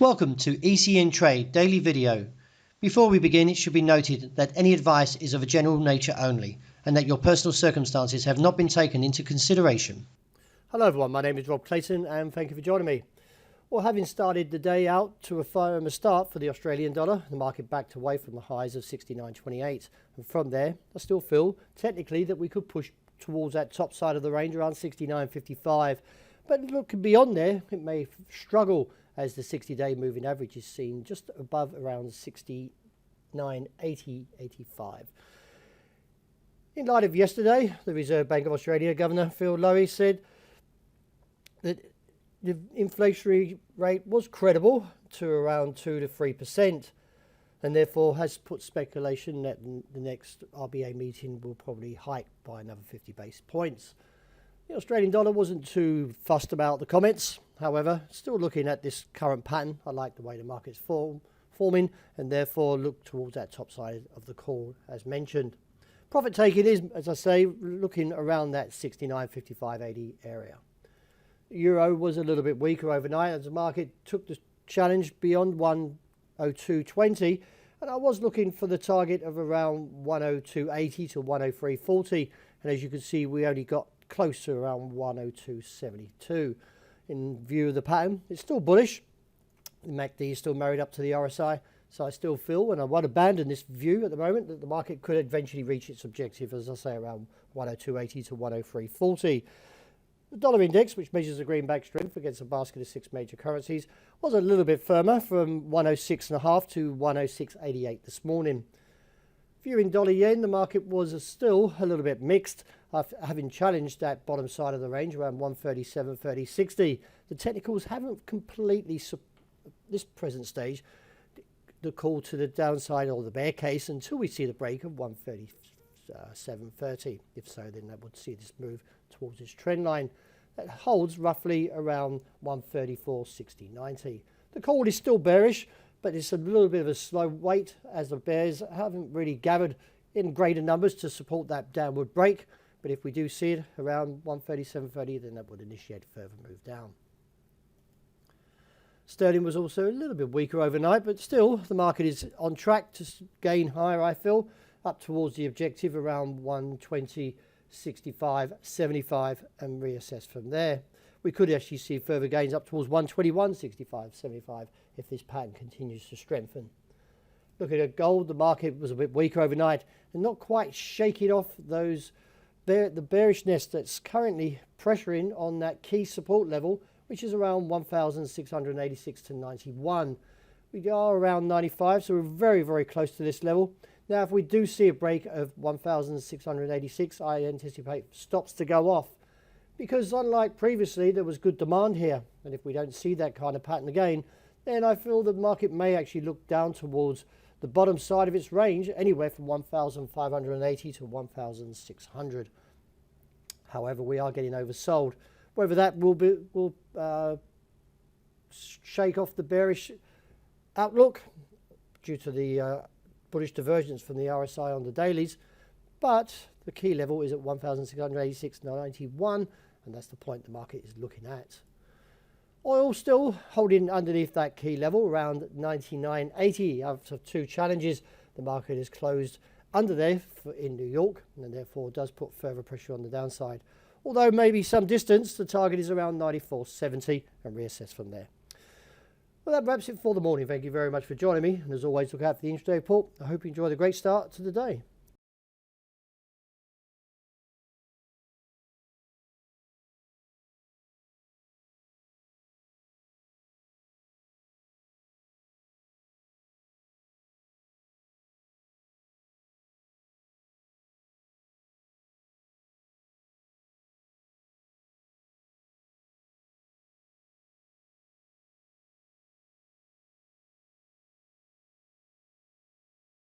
Welcome to ECNTRADE Daily Video. Before we begin, it should be noted that any advice is of a general nature only and that your personal circumstances have not been taken into consideration. Hello everyone, my name is Rob Clayton and thank you for joining me. Well, having started the day out to a firm start for the Australian dollar, the market backed away from the highs of 69.28, and from there I still feel technically that we could push towards that top side of the range around 69.55, but looking beyond there it may struggle as the 60-day moving average is seen just above around 69.80-85. In light of yesterday, the Reserve Bank of Australia Governor Phil Lowe said that the inflationary rate was credible to around 2 to 3%, and therefore has put speculation that the next RBA meeting will probably hike by another 50 basis points. The Australian dollar wasn't too fussed about the comments. However, still looking at this current pattern, I like the way the market's forming and therefore look towards that top side of the call as mentioned. Profit taking is, as I say, looking around that 69.55.80 area. The euro was a little bit weaker overnight as the market took the challenge beyond 102.20, and I was looking for the target of around 102.80 to 103.40, and as you can see we only got close to around 102.72. In view of the pattern, it's still bullish. The MACD is still married up to the RSI, so I still feel, and I won't abandon this view at the moment, that the market could eventually reach its objective, as I say, around 102.80 to 103.40. The dollar index, which measures the greenback strength against a basket of 6 major currencies, was a little bit firmer from 106.5 to 106.88 this morning. Viewing dollar yen, the market was still a little bit mixed, having challenged that bottom side of the range around 137.30.60. The technicals haven't completely, this present stage, the call to the downside or the bear case until we see the break of 137.30. If so, then that would see this move towards this trend line that holds roughly around 134.60.90. The call is still bearish, but it's a little bit of a slow wait as the bears haven't really gathered in greater numbers to support that downward break. But if we do see it around 137.30, then that would initiate a further move down. Sterling was also a little bit weaker overnight, but still the market is on track to gain higher, I feel, up towards the objective around 120.65.75 and reassess from there. We could actually see further gains up towards 121.65.75 if this pattern continues to strengthen. Looking at gold, the market was a bit weaker overnight and not quite shaking off the bearishness that's currently pressuring on that key support level, which is around 1,686 to 91. We are around 95, so we're very, very close to this level. Now, if we do see a break of 1,686, I anticipate stops to go off, because unlike previously, there was good demand here. And if we don't see that kind of pattern again, then I feel the market may actually look down towards the bottom side of its range, anywhere from 1,580 to 1,600. However, we are getting oversold. Whether that will shake off the bearish outlook due to the bullish divergence from the RSI on the dailies, but the key level is at 1,686.91, and that's the point the market is looking at. Oil still holding underneath that key level around 99.80. After 2 challenges, the market is closed under there in New York, and therefore does put further pressure on the downside. Although maybe some distance, the target is around 94.70 and reassess from there. Well, that wraps it for the morning. Thank you very much for joining me, and as always, look out for the intraday report. I hope you enjoy the great start to the day.